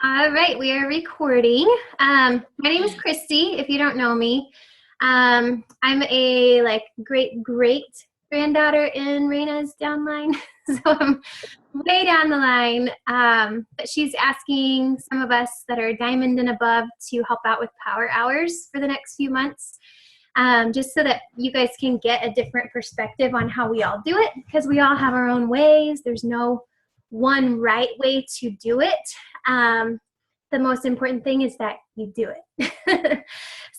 All right, we are recording. My name is Christy, if you don't know me. I'm a great granddaughter in Raina's downline, so I'm way down the line. But she's asking some of us that are diamond and above to help out with power hours for the next few months, just so that you guys can get a different perspective on how we all do it, because we all have our own ways. There's no one right way to do it. The most important thing is that you do it.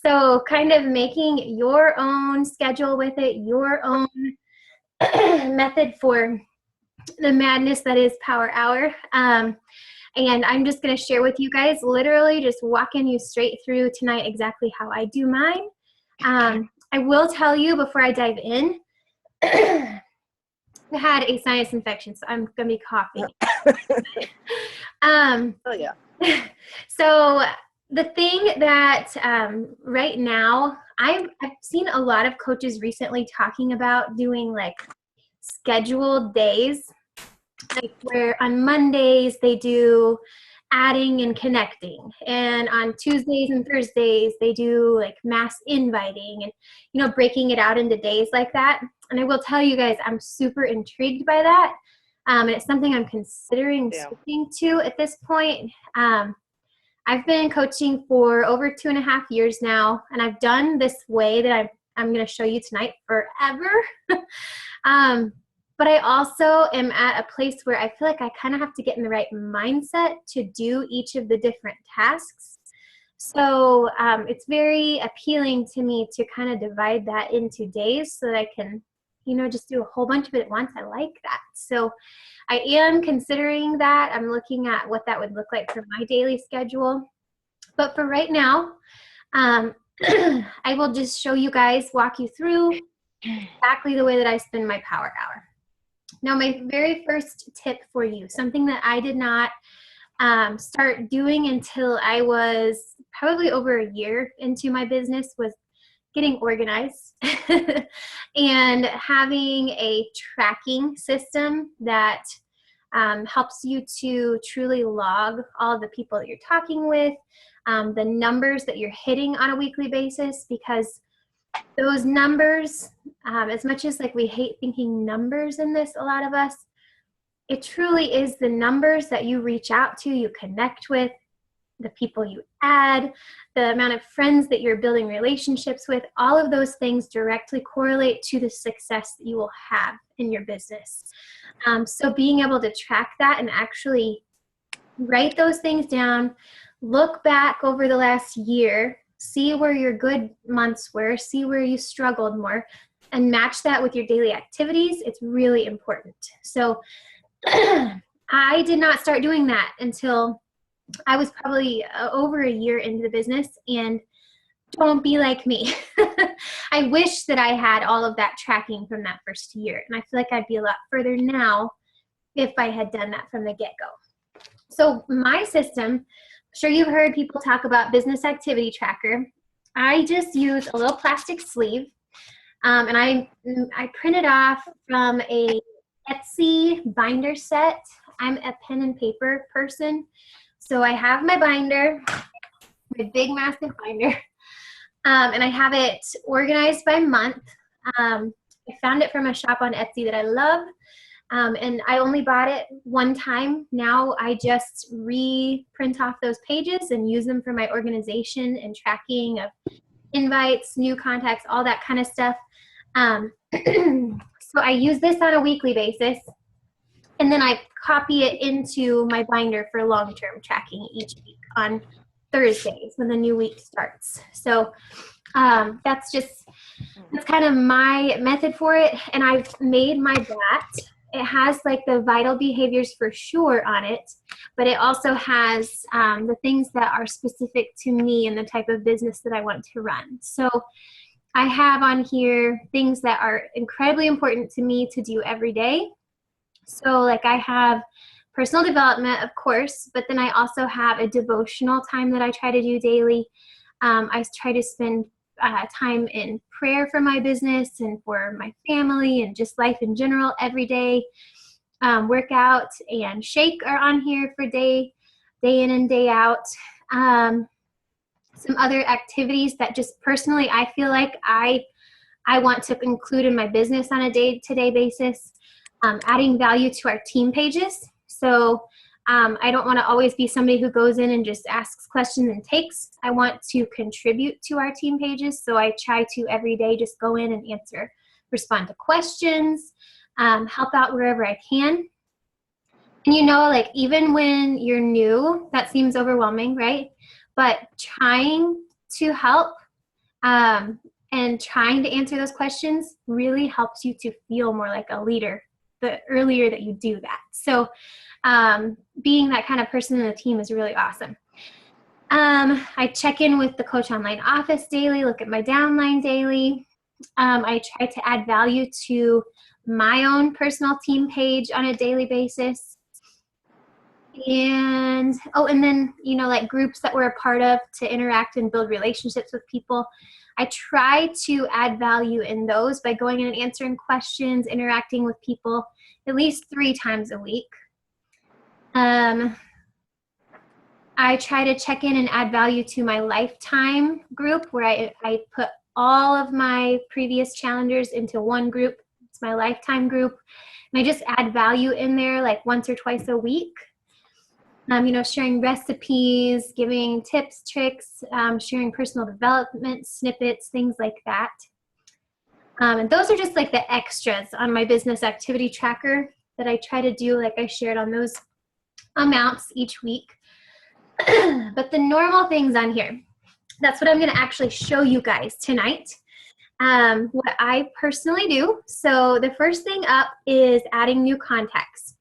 So kind of making your own schedule with it, your own method for the madness that is Power Hour. And I'm just going to share with you guys, literally just walking you straight through tonight exactly how I do mine. I will tell you before I dive in, I had a sinus infection, so I'm going to be coughing. Oh, yeah. So the thing that right now, I've seen a lot of coaches recently talking about doing like scheduled days, like where on Mondays they do adding and connecting, and on Tuesdays and Thursdays they do like mass inviting, and breaking it out into days like that. And I will tell you guys, I'm super intrigued by that. And it's something I'm considering switching to at this point. I've been coaching for over 2.5 years now, and I've done this way that I'm going to show you tonight forever. But I also am at a place where I feel like I kind of have to get in the right mindset to do each of the different tasks. So it's very appealing to me to kind of divide that into days so that I can, just do a whole bunch of it at once. I like that. So I am considering that. I'm looking at what that would look like for my daily schedule. But for right now, I will just show you guys, walk you through exactly the way that I spend my Power Hour. Now, my very first tip for you, something that I did not start doing until I was probably over a year into my business, was getting organized and having a tracking system that helps you to truly log all of the people that you're talking with, the numbers that you're hitting on a weekly basis, because those numbers, as much as we hate thinking numbers in this, a lot of us, it truly is the numbers that you reach out to, you connect with, the people you add, the amount of friends that you're building relationships with. All of those things directly correlate to the success that you will have in your business. So being able to track that and actually write those things down, look back over the last year, see where your good months were, see where you struggled more, and match that with your daily activities. It's really important. So I did not start doing that until I was probably over a year into the business, and don't be like me. I wish that I had all of that tracking from that first year, and I feel like I'd be a lot further now if I had done that from the get-go. So my system, I'm sure you've heard people talk about Business Activity Tracker. I just use a little plastic sleeve, and I printed off from a Etsy binder set. I'm a pen and paper person. So I have my binder, my big, massive binder, and I have it organized by month. I found it from a shop on Etsy that I love, and I only bought it one time. Now I just reprint off those pages and use them for my organization and tracking of invites, new contacts, all that kind of stuff. So I use this on a weekly basis. And then I copy it into my binder for long-term tracking each week on Thursdays when the new week starts. So that's kind of my method for it. And I've made my BAT. It has the vital behaviors for sure on it, but it also has the things that are specific to me and the type of business that I want to run. So I have on here things that are incredibly important to me to do every day. So I have personal development, of course, but then I also have a devotional time that I try to do daily. I try to spend time in prayer for my business and for my family and just life in general every day. Workout and shake are on here for day. day in and day out. Some other activities that just personally I feel like I want to include in my business on a day-to-day basis. Adding value to our team pages. So I don't want to always be somebody who goes in and just asks questions and takes. I want to contribute to our team pages. So I try to every day just go in and respond to questions, help out wherever I can. And you know, like even when you're new, that seems overwhelming, right? But trying to help and trying to answer those questions really helps you to feel more like a leader the earlier that you do that. So being that kind of person in the team is really awesome. I check in with the Coach Online office daily, look at my downline daily. I try to add value to my own personal team page on a daily basis. And then, you know, like groups that we're a part of to interact and build relationships with people. I try to add value in those by going in and answering questions, interacting with people at least 3 times a week. I try to check in and add value to my lifetime group where I put all of my previous challengers into one group. It's my lifetime group. And I just add value in there like once or twice a week. You know, sharing recipes, giving tips, tricks, sharing personal development snippets, things like that. And those are just like the extras on my business activity tracker that I try to do, like I shared on those amounts each week. But the normal things on here, that's what I'm going to actually show you guys tonight. What I personally do. So the first thing up is adding new contacts.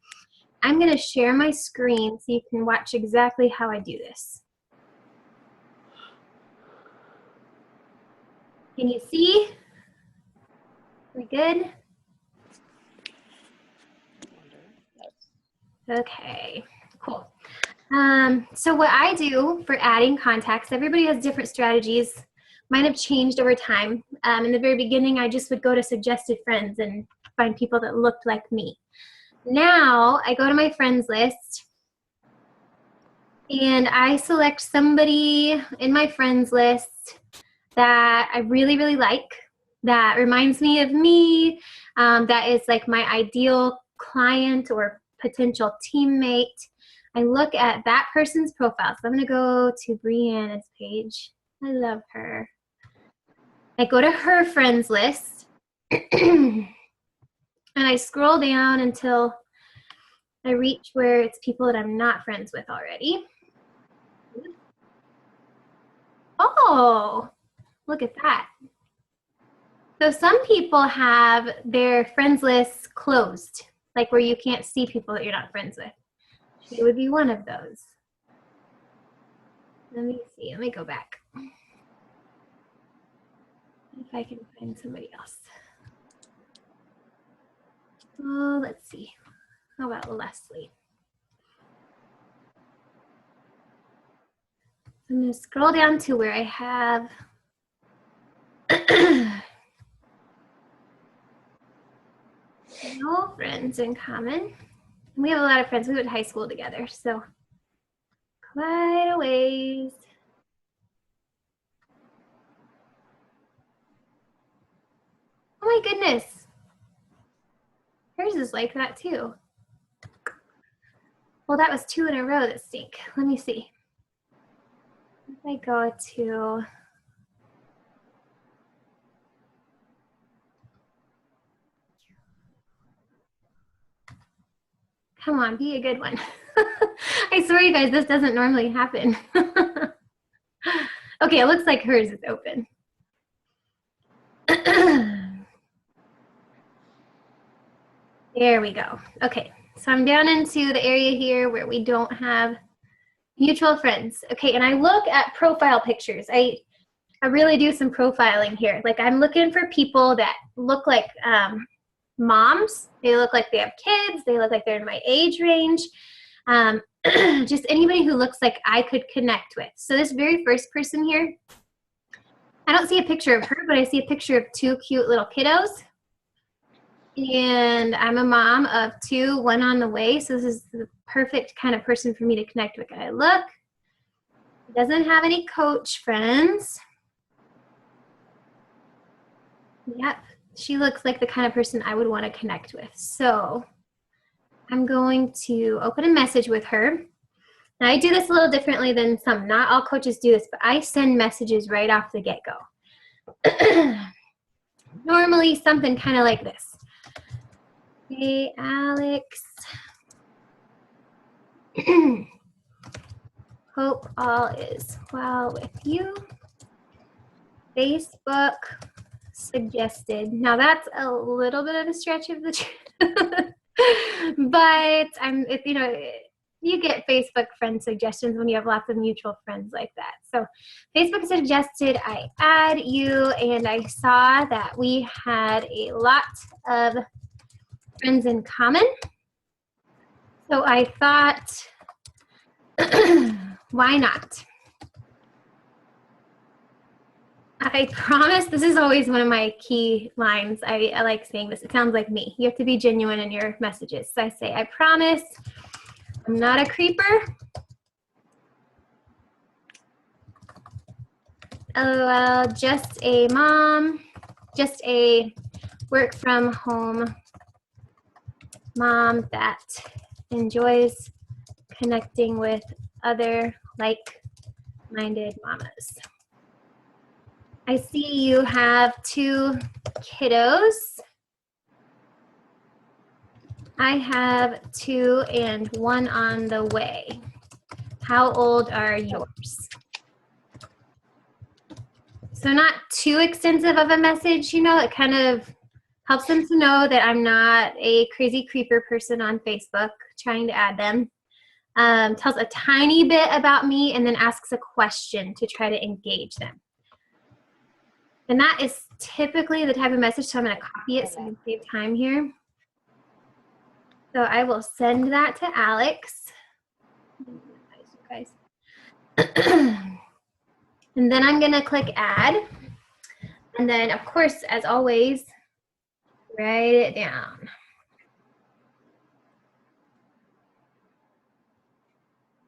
I'm going to share my screen so you can watch exactly how I do this. Can you see? We good? Okay, cool. So what I do for adding contacts, everybody has different strategies. Mine have changed over time. In the very beginning, I just would go to suggested friends and find people that looked like me. Now I go to my friends list and I select somebody in my friends list that I really, really like, that reminds me of me, that is like my ideal client or potential teammate. I look at that person's profile. So I'm going to go to Brianna's page. I love her. I go to her friends list and I scroll down until I reach where it's people that I'm not friends with already. Oh, look at that. So some people have their friends lists closed, like where you can't see people that you're not friends with. She would be one of those. Let me see, let me go back. If I can find somebody else. Oh, let's see. How about Leslie? I'm going to scroll down to where I have no friends in common. We have a lot of friends. We went to high school together, so quite a ways. Oh my goodness. Hers is like that too. Well, that was 2 in a row that stink. Let me see. If I go to come on, be a good one. I swear you guys, this doesn't normally happen. Okay, it looks like hers is open. There we go. Okay, so I'm down into the area here where we don't have mutual friends. Okay, and I look at profile pictures. I really do some profiling here. Like I'm looking for people that look like moms. They look like they have kids. They look like they're in my age range. Just anybody who looks like I could connect with. So this very first person here, I don't see a picture of her, but I see a picture of 2 cute little kiddos. And I'm a mom of 2, 1 on the way. So this is the perfect kind of person for me to connect with. I look. Doesn't have any coach friends. Yep. She looks like the kind of person I would want to connect with. So I'm going to open a message with her. Now I do this a little differently than some. Not all coaches do this, but I send messages right off the get-go. Normally something kind of like this. Hey, Alex. Hope all is well with you. Facebook suggested. Now that's a little bit of a stretch of the truth, but you get Facebook friend suggestions when you have lots of mutual friends like that. So Facebook suggested I add you, and I saw that we had a lot of friends in common. So I thought, why not? I promise, this is always one of my key lines. I like saying this. It sounds like me. You have to be genuine in your messages. So I say, I promise I'm not a creeper. LOL, just a mom, just a work from home mom that enjoys connecting with other like-minded mamas. I see you have 2 kiddos. I have 2 and 1 on the way. How old are yours? So not too extensive of a message, you know, it kind of helps them to know that I'm not a crazy creeper person on Facebook trying to add them. Tells a tiny bit about me and then asks a question to try to engage them. And that is typically the type of message, so I'm going to copy it so I can save time here. So I will send that to Alex. And then I'm going to click add. And then, of course, as always, write it down.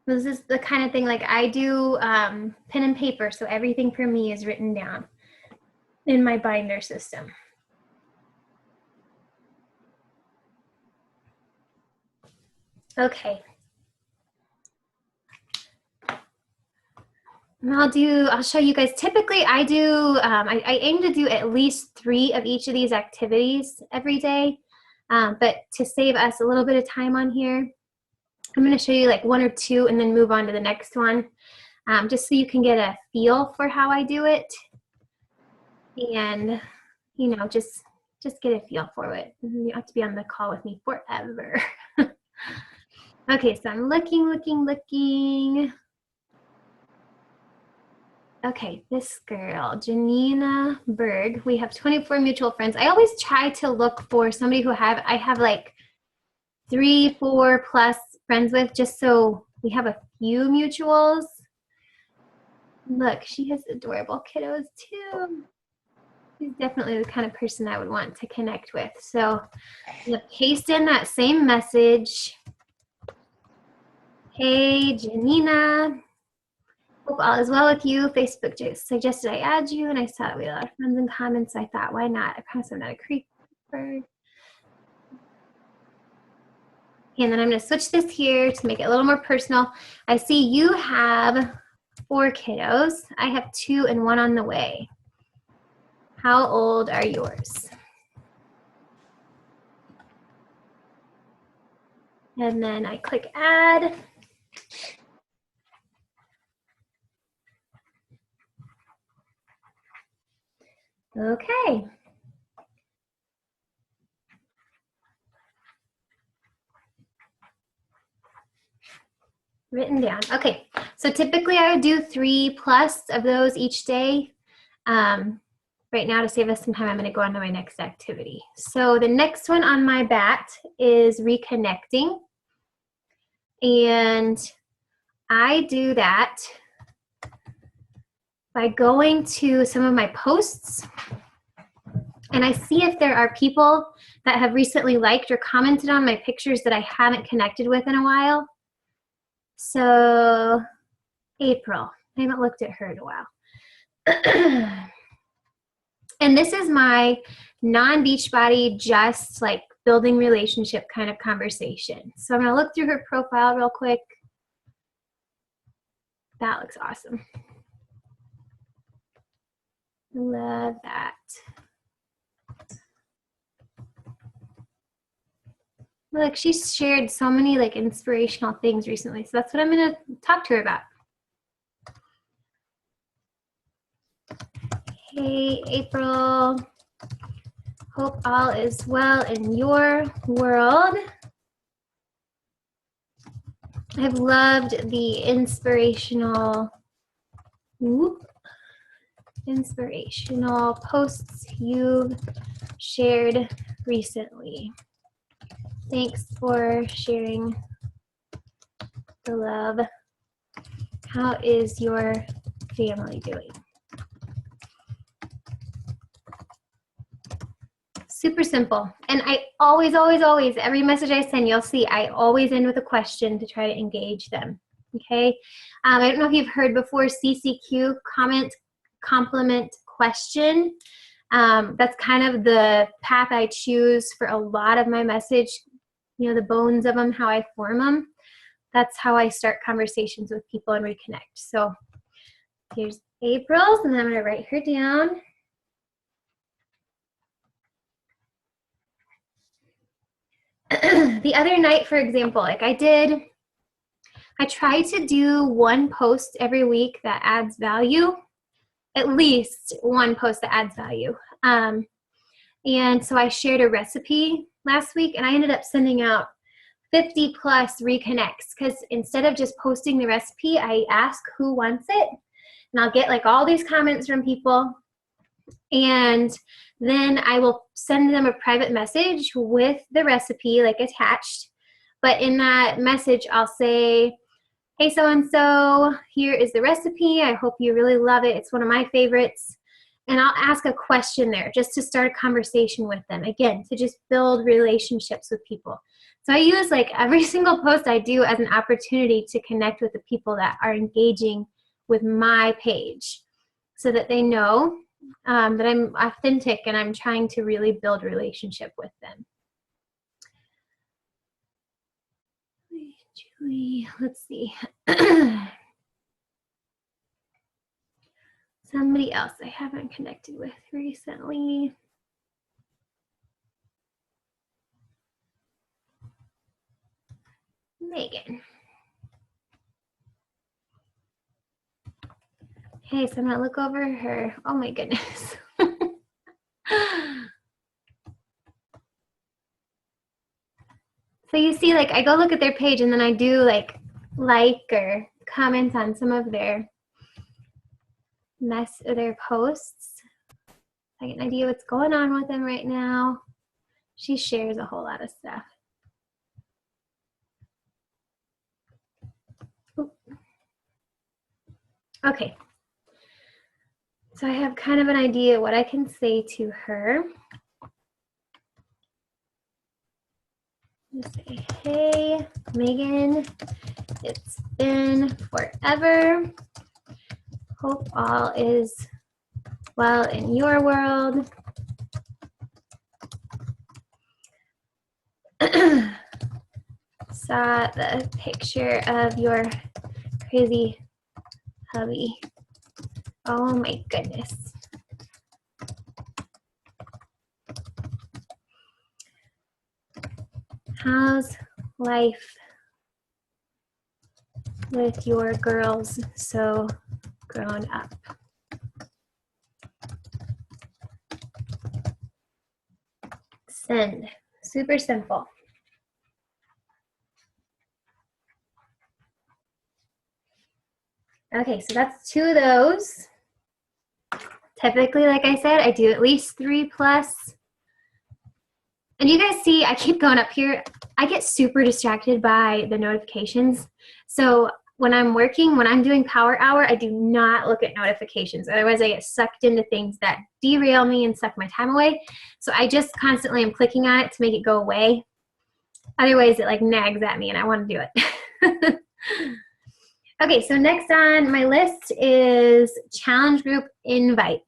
This is the kind of thing like I do pen and paper, so everything for me is written down in my binder system. Okay. And I'll show you guys. Typically I do, I aim to do at least 3 of each of these activities every day. But to save us a little bit of time on here, I'm going to show you like 1 or 2 and then move on to the next one, just so you can get a feel for how I do it. And, you know, just get a feel for it. You don't have to be on the call with me forever. Okay, so I'm looking. Okay, this girl, Janina Berg. We have 24 mutual friends. I always try to look for somebody who I have like 3, 4 plus friends with, just so we have a few mutuals. Look, she has adorable kiddos too. She's definitely the kind of person I would want to connect with. So I'm gonna paste in that same message. Hey, Janina. Hope all is well with you. Facebook just suggested I add you, and I saw that we had a lot of friends in common, so I thought, why not? I promise I'm not a creeper. And then I'm going to switch this here to make it a little more personal. I see you have 4 kiddos. I have 2 and 1 on the way. How old are yours? And then I click add. Okay. Written down. Okay, so typically I would do 3 plus of those each day. Right now, to save us some time, I'm going to go on to my next activity. So the next one on my bat is reconnecting. And I do that by going to some of my posts And I see if there are people that have recently liked or commented on my pictures that I haven't connected with in a while. So April, I haven't looked at her in a while. And this is my non-Beachbody, just like building relationship kind of conversation. So I'm gonna look through her profile real quick. That looks awesome. Love that. Look, she's shared so many like inspirational things recently. So that's what I'm gonna talk to her about. Hey, April. Hope all is well in your world. I've loved the inspirational posts you've shared recently. Thanks for sharing the love. How is your family doing? Super simple. And I always, every message I send, you'll see I always end with a question to try to engage them. Okay. I don't know if you've heard before CCQ, comment, compliment, question. That's kind of the path I choose for a lot of my message, you know, the bones of them, how I form them. That's how I start conversations with people and reconnect. So here's April's, and then I'm going to write her down. The other night, for example, like I try to do one post every week that adds value, at least one post that adds value. And so I shared a recipe last week, and I ended up sending out 50 plus reconnects, because instead of just posting the recipe, I ask who wants it, and I'll get like all these comments from people. And then I will send them a private message with the recipe like attached. But in that message, I'll say, hey, so-and-so, here is the recipe. I hope you really love it. It's one of my favorites. And I'll ask a question there just to start a conversation with them. Again, to just build relationships with people. So I use like every single post I do as an opportunity to connect with the people that are engaging with my page, so that they know that I'm authentic and I'm trying to really build a relationship with them. Julie, let's see. Somebody else I haven't connected with recently. Megan. Okay, so I'm gonna look over her. Oh my goodness. So you see, like, I go look at their page and then I do like or comment on some of their their posts. I get an idea what's going on with them right now. She shares a whole lot of stuff. Ooh. Okay. So I have kind of an idea what I can say to her. Say, hey, Megan, it's been forever. Hope all is well in your world. Saw the picture of your crazy hubby. Oh my goodness. How's life with your girls so grown up? Send. Super simple. Okay, so that's 2 of those. Typically, like I said, I do at least 3 plus. And you guys see, I keep going up here. I get super distracted by the notifications. So when I'm working, when I'm doing power hour, I do not look at notifications. Otherwise I get sucked into things that derail me and suck my time away. So I just constantly am clicking on it to make it go away. Otherwise it like nags at me and I want to do it. Okay, so next on my list is challenge group invites.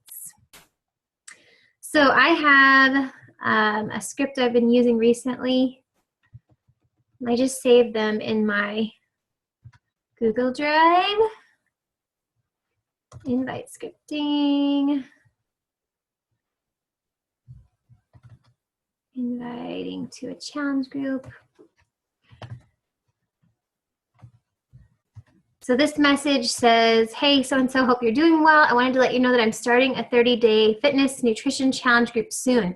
So I have a script I've been using recently. I just saved them in my Google Drive. Invite scripting. Inviting to a challenge group. So this message says, hey, so-and-so, hope you're doing well. I wanted to let you know that I'm starting a 30-day fitness nutrition challenge group soon.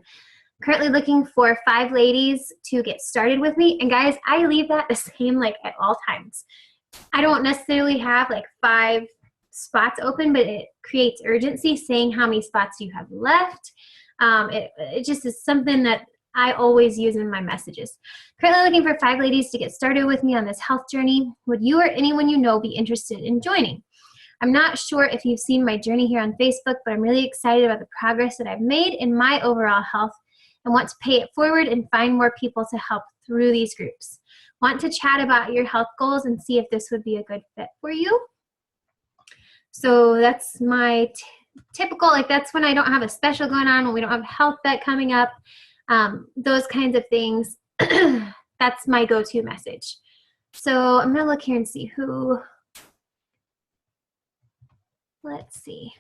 Currently looking for 5 ladies to get started with me. And guys, I leave that the same like at all times. I don't necessarily have like 5 spots open, but it creates urgency saying how many spots you have left. It just is something that I always use in my messages. Currently looking for 5 ladies to get started with me on this health journey. Would you or anyone you know be interested in joining? I'm not sure if you've seen my journey here on Facebook, but I'm really excited about the progress that I've made in my overall health and want to pay it forward and find more people to help through these groups. Want to chat about your health goals and see if this would be a good fit for you. So that's my typical, like that's when I don't have a special going on, when we don't have health bet coming up. Those kinds of things, that's my go-to message. So I'm gonna look here and see who, let's see,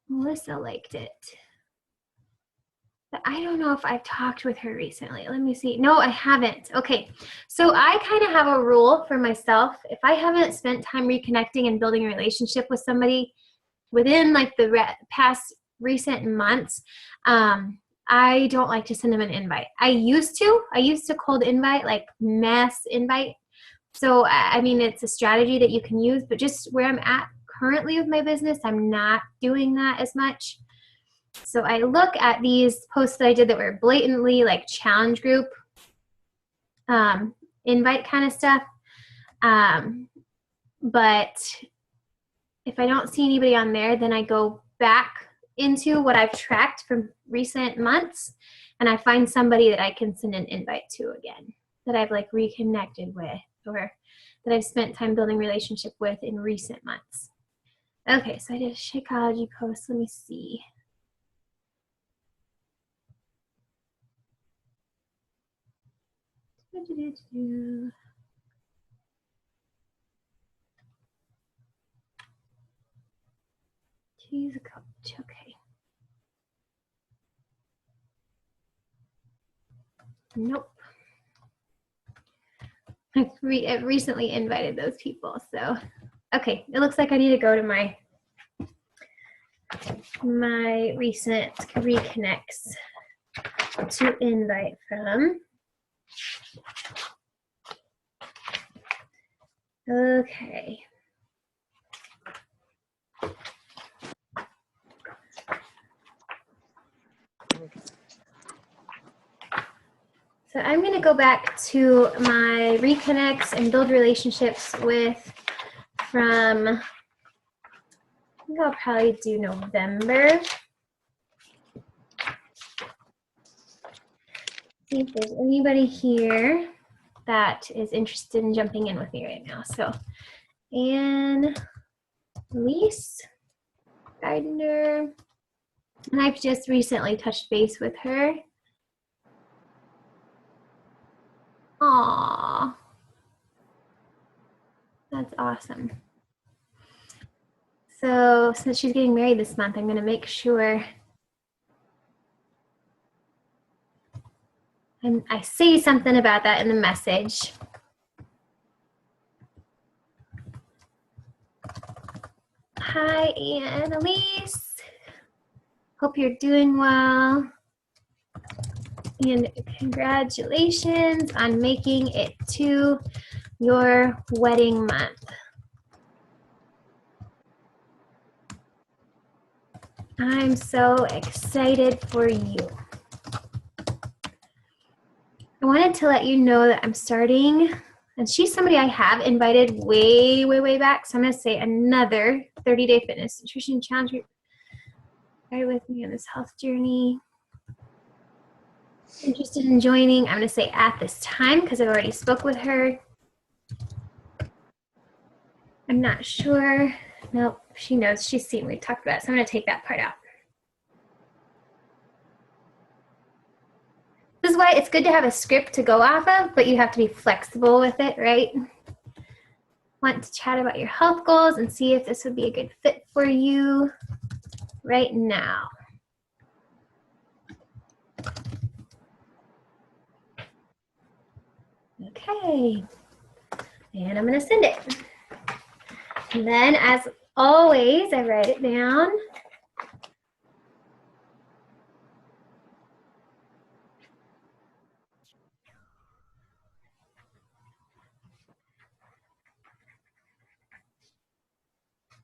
Melissa liked it. But I don't know if I've talked with her recently. Let me see. No, I haven't. Okay, so I kind of have a rule for myself. If I haven't spent time reconnecting and building a relationship with somebody within like the past recent months, I don't like to send them an invite. I used to cold invite, like mass invite. So, I mean, it's a strategy that you can use, but just where I'm at currently with my business, I'm not doing that as much. So I look at these posts that I did that were blatantly like challenge group, invite kind of stuff. But if I don't see anybody on there, then I go back into what I've tracked from recent months and I find somebody that I can send an invite to again, that I've like reconnected with or that I've spent time building relationship with in recent months. Okay, so I did a Shakeology post. Let me see. Cheese coach, okay. Nope. I recently invited those people, so okay. It looks like I need to go to my recent reconnects to invite from. Okay. So I'm going to go back to my reconnects and build relationships with from, I think I'll probably do November. See if there's anybody here that is interested in jumping in with me right now. So Anne, Elise, Gardner, and I've just recently touched base with her. Aww, that's awesome. So since she's getting married this month, I'm gonna make sure I say something about that in the message. Hi, Anne, Elise. Hope you're doing well. And congratulations on making it to your wedding month. I'm so excited for you. I wanted to let you know that I'm starting And she's somebody I have invited way, way, way back. So I'm going to say another 30-day fitness nutrition challenge group. Bear with me on this health journey. Interested in joining? I'm going to say at this time because I've already spoke with her. I'm not sure. Nope, she knows. She's seen. We talked about it. So I'm going to take that part out. This is why it's good to have a script to go off of, but you have to be flexible with it, right? Want to chat about your health goals and see if this would be a good fit for you right now. Okay, and I'm going to send it. And then, as always, I write it down.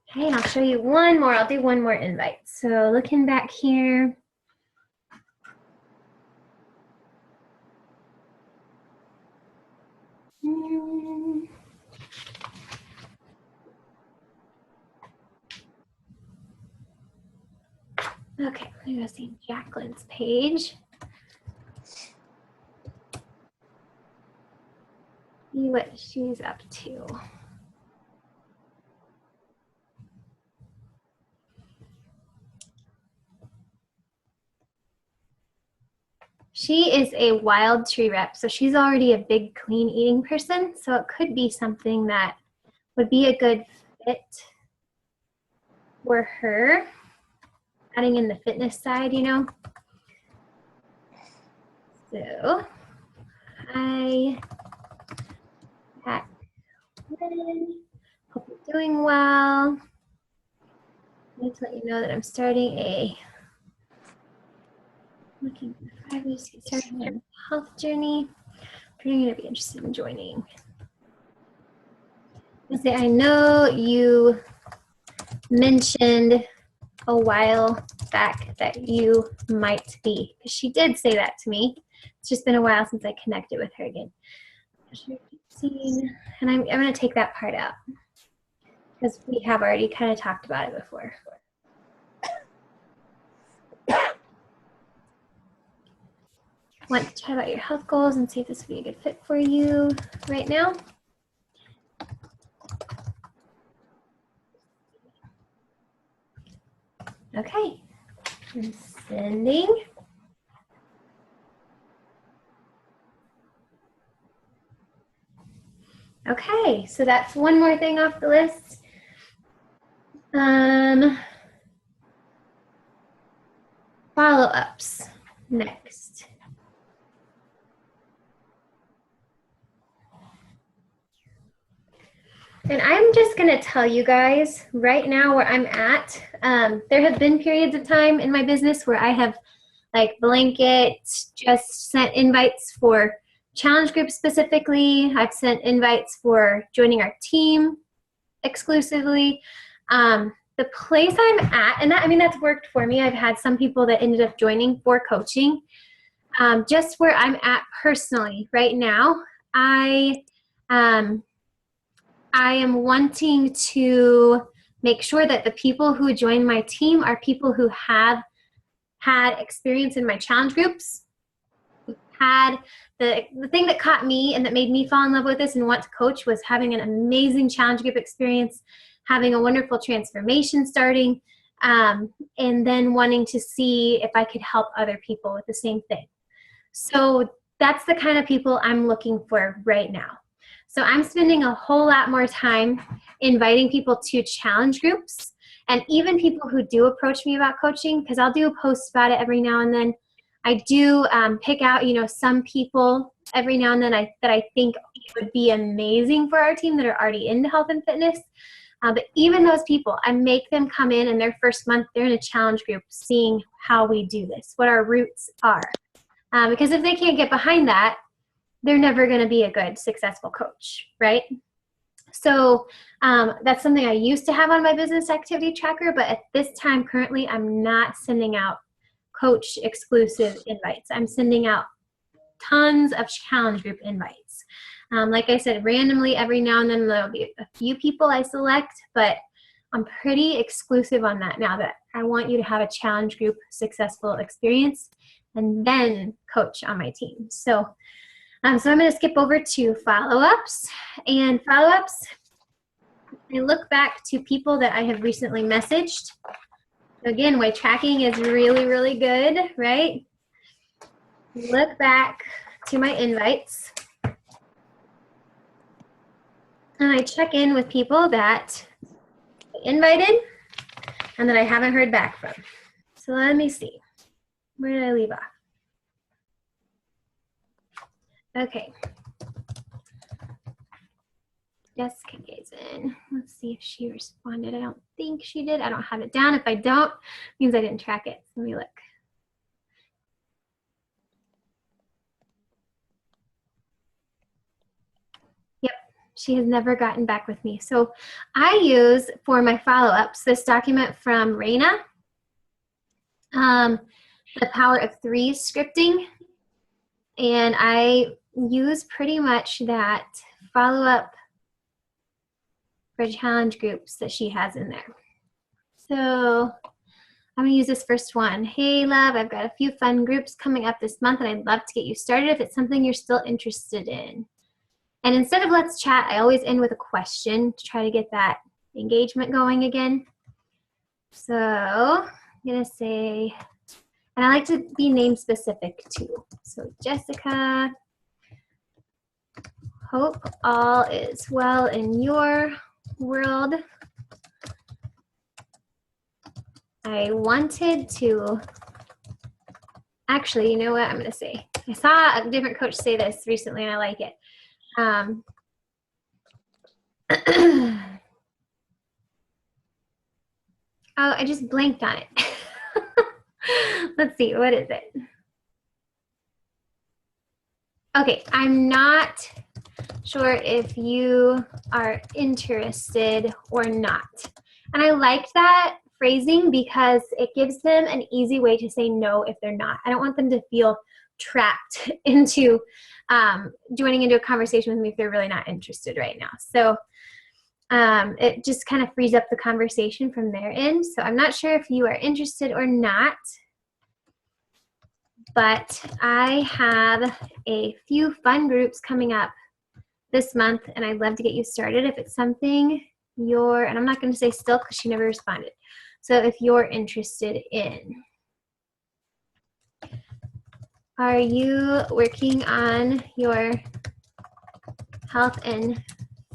Okay, and I'll show you one more. I'll do one more invite. So looking back here. Okay, I'm gonna go see Jacqueline's page. See what she's up to. She is a wild tree rep, so she's already a big clean eating person, so it could be something that would be a good fit for her, adding in the fitness side, you know. So, hi, Jacqueline. Hope you're doing well. I need to let you know that I'm starting looking for 5 ways to get started on your health journey. If you're going to be interested in joining. I know you mentioned a while back that you might be, because she did say that to me. It's just been a while since I connected with her again. And I'm going to take that part out because we have already kind of talked about it before. Want to chat about your health goals and see if this would be a good fit for you right now. Okay, I'm sending. Okay, so that's one more thing off the list. Follow-ups next. And I'm just going to tell you guys right now where I'm at. There have been periods of time in my business where I have like blanket just sent invites for challenge groups specifically. I've sent invites for joining our team exclusively. The place I'm at, and that, I mean, that's worked for me. I've had some people that ended up joining for coaching. Just where I'm at personally right now, I am wanting to make sure that the people who join my team are people who have had experience in my challenge groups, had the thing that caught me and that made me fall in love with this and want to coach was having an amazing challenge group experience, having a wonderful transformation starting, and then wanting to see if I could help other people with the same thing. So that's the kind of people I'm looking for right now. So I'm spending a whole lot more time inviting people to challenge groups, and even people who do approach me about coaching, because I'll do a post about it every now and then. I do pick out, you know, some people every now and then that I think would be amazing for our team that are already into health and fitness. But even those people, I make them come in, and their first month, they're in a challenge group seeing how we do this, what our roots are. Because if they can't get behind that, they're never going to be a good, successful coach, right? So that's something I used to have on my business activity tracker, but at this time, currently, I'm not sending out coach exclusive invites. I'm sending out tons of challenge group invites. Like I said, randomly every now and then there'll be a few people I select, but I'm pretty exclusive on that now, that I want you to have a challenge group successful experience and then coach on my team. So I'm going to skip over to follow-ups. And follow-ups, I look back to people that I have recently messaged. Again, why tracking is really, really good, right? Look back to my invites. And I check in with people that I invited and that I haven't heard back from. So let me see. Where did I leave off? Okay. Jessica Gazen. Let's see if she responded. I don't think she did. I don't have it down. If I don't, it means I didn't track it. Let me look. Yep, she has never gotten back with me. So I use, for my follow-ups, this document from Raina, the Power of Three scripting. And I use pretty much that follow-up for challenge groups that she has in there. So I'm gonna use this first one. Hey love, I've got a few fun groups coming up this month and I'd love to get you started if it's something you're still interested in. And instead of let's chat, I always end with a question to try to get that engagement going again. So I'm gonna say, and I like to be name specific too. So Jessica, hope all is well in your world. I wanted to, actually, you know what I'm gonna say? I saw a different coach say this recently and I like it. Oh, I just blanked on it. Let's see, what is it? Okay, I'm not sure if you are interested or not. And I liked that phrasing because it gives them an easy way to say no if they're not. I don't want them to feel trapped into joining into a conversation with me if they're really not interested right now. So it just kind of frees up the conversation from their end. So I'm not sure if you are interested or not, but I have a few fun groups coming up this month and I'd love to get you started if it's something you're, and I'm not going to say still because she never responded. So if you're interested in, are you working on your health and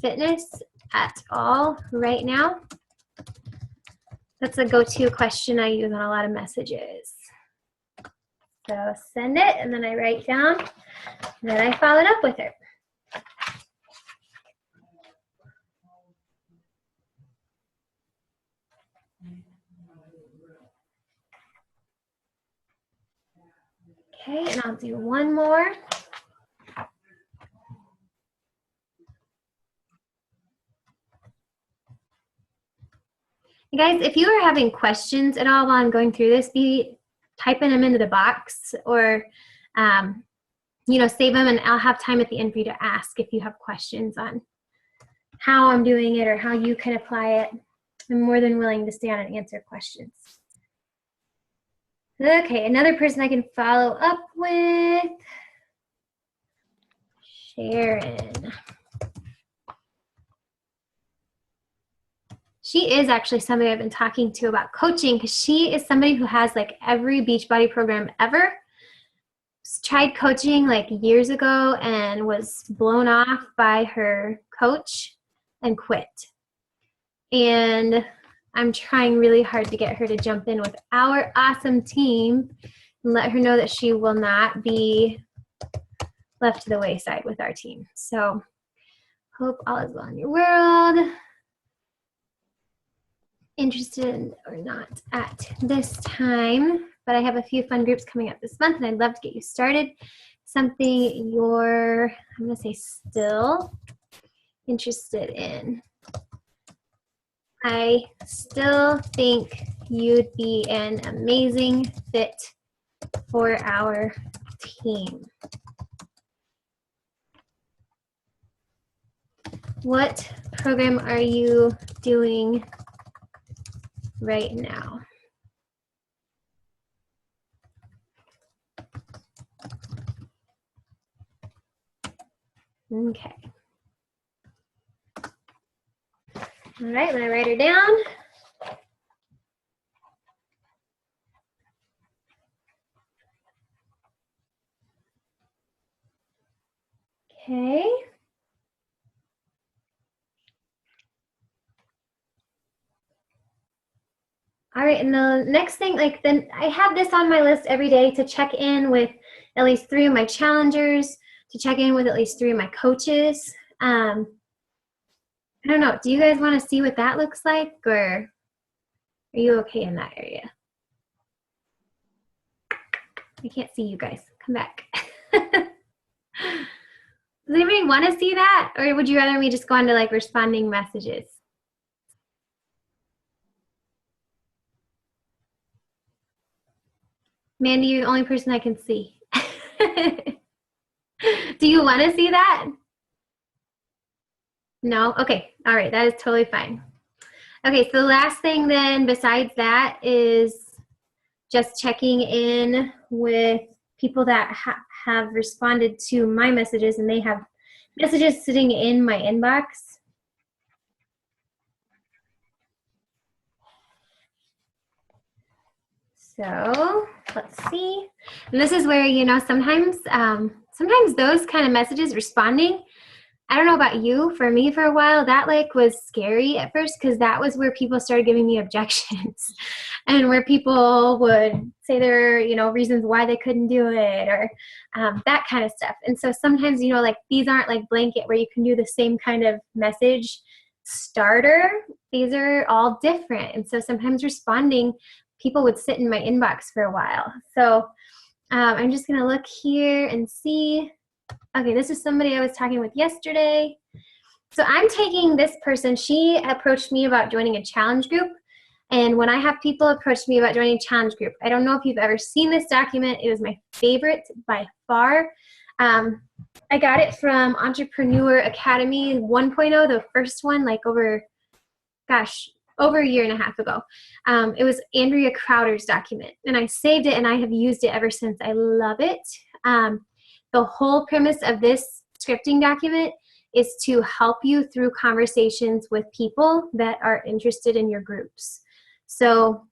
fitness at all right now? That's a go-to question I use on a lot of messages. So send it and then I write down that I followed up with her. Okay, and I'll do one more. You guys, if you are having questions at all while I'm going through this, be typing them into the box or, you know, save them and I'll have time at the end for you to ask if you have questions on how I'm doing it or how you can apply it. I'm more than willing to stay on and answer questions. Okay, another person I can follow up with, Sharon. She is actually somebody I've been talking to about coaching because she is somebody who has like every Beachbody program ever. Tried coaching like years ago and was blown off by her coach and quit. And I'm trying really hard to get her to jump in with our awesome team and let her know that she will not be left to the wayside with our team. So hope all is well in your world. Interested or not at this time, but I have a few fun groups coming up this month and I'd love to get you started. Something you're, I'm gonna say still interested in. I still think you'd be an amazing fit for our team. What program are you doing right now? Okay. All right, when I write her down. Okay. All right, and the next thing, like, then I have this on my list every day to check in with at least 3 of my challengers, to check in with at least 3 of my coaches. I don't know, do you guys want to see what that looks like, or are you okay in that area? I can't see you guys. Come back. Does anybody want to see that, or would you rather me just go on to like responding messages? Mandy, you're the only person I can see. Do you want to see that? No? Okay. All right. That is totally fine. Okay. So the last thing then besides that is just checking in with people that have responded to my messages, and they have messages sitting in my inbox. So let's see. And this is where, you know, sometimes those kind of messages responding, I don't know about you, for me for a while, that like was scary at first, because that was where people started giving me objections and where people would say their, you know, reasons why they couldn't do it, or that kind of stuff. And so sometimes, you know, like these aren't like blanket where you can do the same kind of message starter. These are all different. And so sometimes responding, people would sit in my inbox for a while. So I'm just gonna look here and see. Okay, this is somebody I was talking with yesterday. So I'm taking this person, she approached me about joining a challenge group. And when I have people approach me about joining a challenge group, I don't know if you've ever seen this document. It was my favorite by far. I got it from Entrepreneur Academy 1.0, the first one, like over a year and a half ago. It was Andrea Crowder's document, and I saved it and I have used it ever since. I love it. The whole premise of this scripting document is to help you through conversations with people that are interested in your groups. So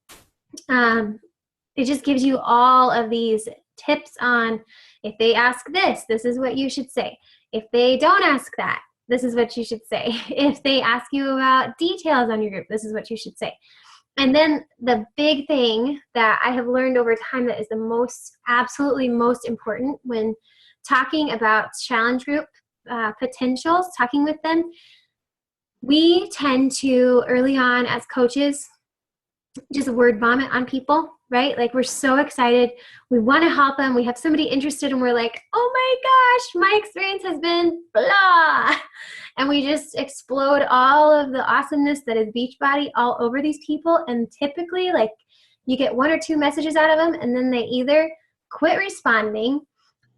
it just gives you all of these tips on, if they ask this, this is what you should say. If they don't ask that, this is what you should say. If they ask you about details on your group, this is what you should say. And then the big thing that I have learned over time that is the most, absolutely most important when talking about challenge group potentials, talking with them, we tend to, early on as coaches, just word vomit on people, right? Like we're so excited. We want to help them. We have somebody interested and we're like, oh my gosh, my experience has been blah. And we just explode all of the awesomeness that is Beachbody all over these people. And typically, like, you get 1 or 2 messages out of them, and then they either quit responding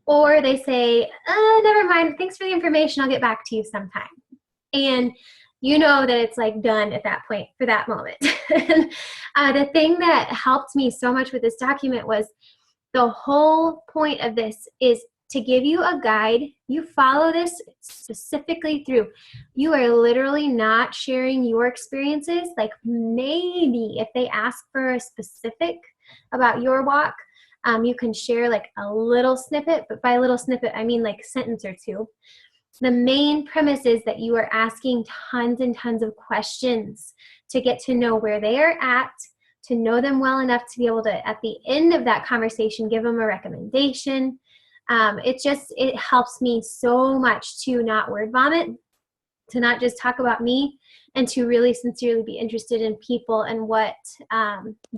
or they say, never mind, thanks for the information, I'll get back to you sometime. And you know that it's like done at that point for that moment. The thing that helped me so much with this document was the whole point of this is to give you a guide. You follow this specifically through. You are literally not sharing your experiences. Like maybe if they ask for a specific about your walk, you can share like a little snippet, but by a little snippet, I mean like a sentence or 2. The main premise is that you are asking tons and tons of questions to get to know where they are at, to know them well enough to be able to, at the end of that conversation, give them a recommendation. It helps me so much to not word vomit, to not just talk about me, and to really sincerely be interested in people and what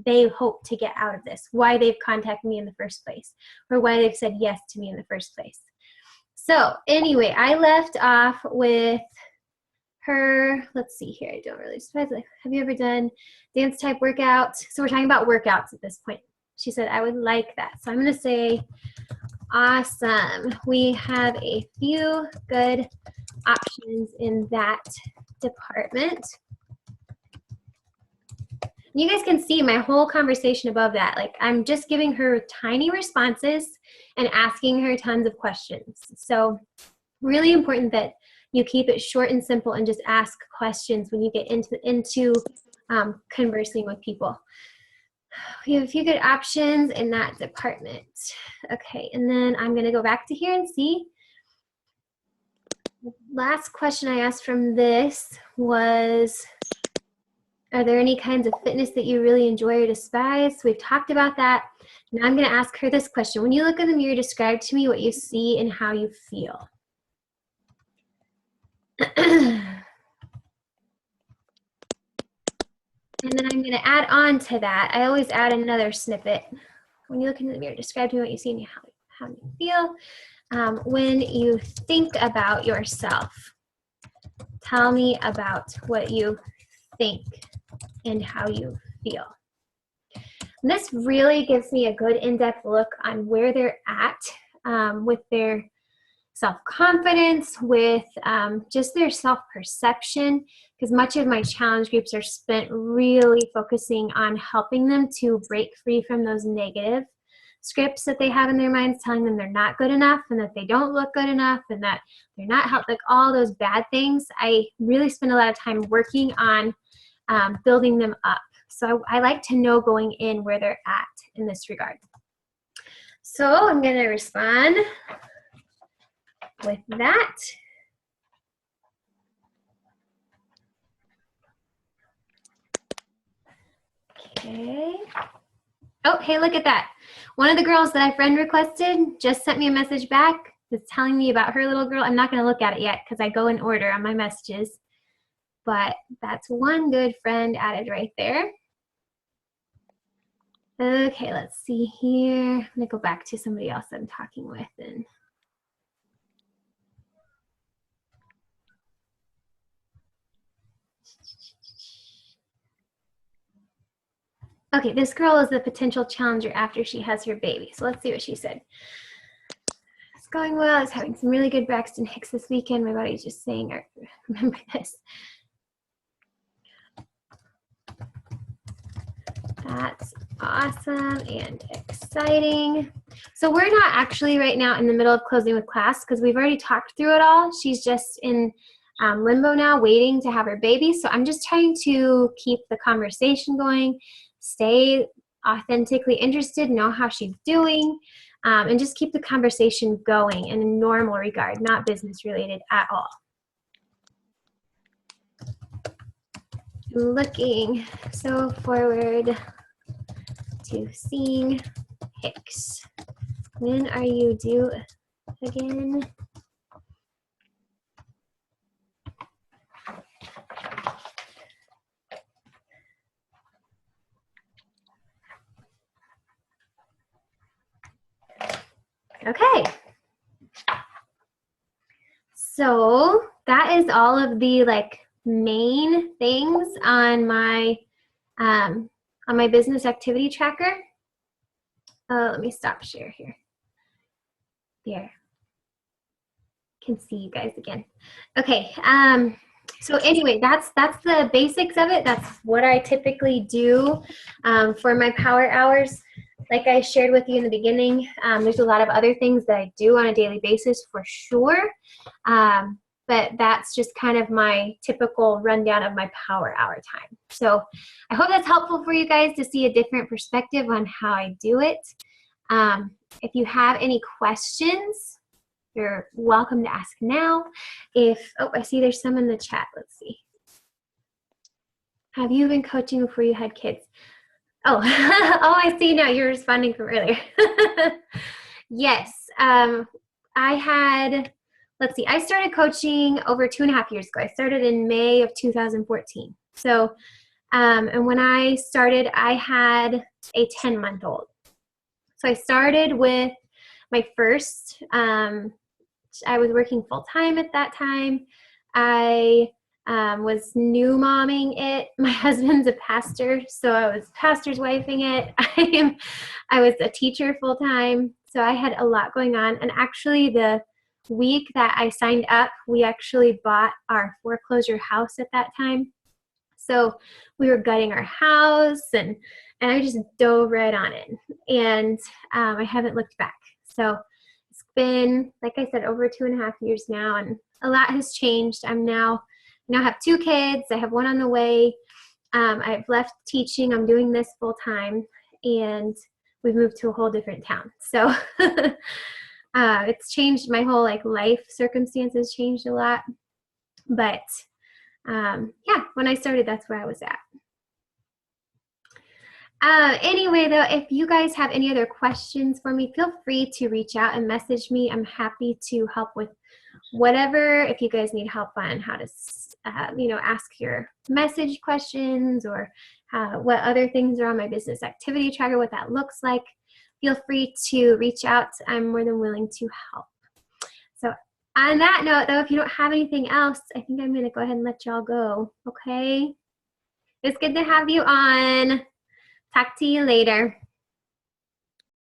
they hope to get out of this, why they've contacted me in the first place, or why they've said yes to me in the first place. So anyway, I left off with her, let's see here, I don't really specify. Have you ever done dance type workouts? So we're talking about workouts at this point. She said, I would like that. So I'm going to say Awesome. We have a few good options in that department. You guys can see my whole conversation above that. Like, I'm just giving her tiny responses and asking her tons of questions. So really important that you keep it short and simple and just ask questions when you get into conversing with people. We have a few good options in that department. Okay, and then I'm going to go back to here and see. The last question I asked from this was, are there any kinds of fitness that you really enjoy or despise? We've talked about that. Now I'm going to ask her this question. When you look in the mirror, describe to me what you see and how you feel. And then I'm going to add on to that. I always add another snippet. When you look in the mirror, describe to me what you see and how you feel. When you think about yourself, tell me about what you think and how you feel. And this really gives me a good in-depth look on where they're at with their self-confidence, with just their self-perception, because much of my challenge groups are spent really focusing on helping them to break free from those negative scripts that they have in their minds, telling them they're not good enough and that they don't look good enough and that they're not helped, like all those bad things. I really spend a lot of time working on building them up. So I like to know going in where they're at in this regard. So I'm going to respond with that. Okay. Oh, hey, look at that. One of the girls that I friend requested just sent me a message back that's telling me about her little girl. I'm not going to look at it yet because I go in order on my messages. But that's one good friend added right there. Okay, let's see here. I'm going to go back to somebody else I'm talking with. And okay, this girl is the potential challenger after she has her baby. So let's see what she said. It's going well. I was having some really good Braxton Hicks this weekend. My body's just saying, I remember this. That's awesome and exciting. So we're not actually right now in the middle of closing with class because we've already talked through it all. She's just in limbo now, waiting to have her baby. So I'm just trying to keep the conversation going, stay authentically interested, know how she's doing, and just keep the conversation going in a normal regard, not business related at all. Looking so forward to seeing Hicks. When are you due again? Okay. So that is all of the main things on my business activity tracker. Let me stop share here. There. Can see you guys again. Okay. So anyway, that's the basics of it. That's what I typically do for my power hours. Like I shared with you in the beginning, there's a lot of other things that I do on a daily basis for sure. But that's just kind of my typical rundown of my power hour time. So I hope that's helpful for you guys to see a different perspective on how I do it. If you have any questions, you're welcome to ask now. Oh, I see there's some in the chat. Let's see. Have you been coaching before you had kids? Oh, oh, I see now. You're responding from earlier. Yes. Let's see, I started coaching over 2.5 years ago. I started in May of 2014. So, and when I started, I had a 10-month-old. So I started with my first, I was working full-time at that time. I was new momming it. My husband's a pastor, so I was pastor's wifing it. I was a teacher full time, so I had a lot going on. And actually, the week that I signed up, we actually bought our foreclosure house at that time. So we were gutting our house, and I just dove right on it. And I haven't looked back. So it's been, like I said, over 2.5 years now, and a lot has changed. I now have 2 kids. I have 1 on the way. I've left teaching. I'm doing this full time, and we've moved to a whole different town. So it's changed my whole life circumstances changed a lot. But yeah, when I started, that's where I was at. Anyway, though, if you guys have any other questions for me, feel free to reach out and message me. I'm happy to help with whatever. If you guys need help on how to, ask your message questions, or what other things are on my business activity tracker, what that looks like, feel free to reach out. I'm more than willing to help. So on that note, though, if you don't have anything else, I think I'm going to go ahead and let y'all go. Okay? It's good to have you on. Talk to you later.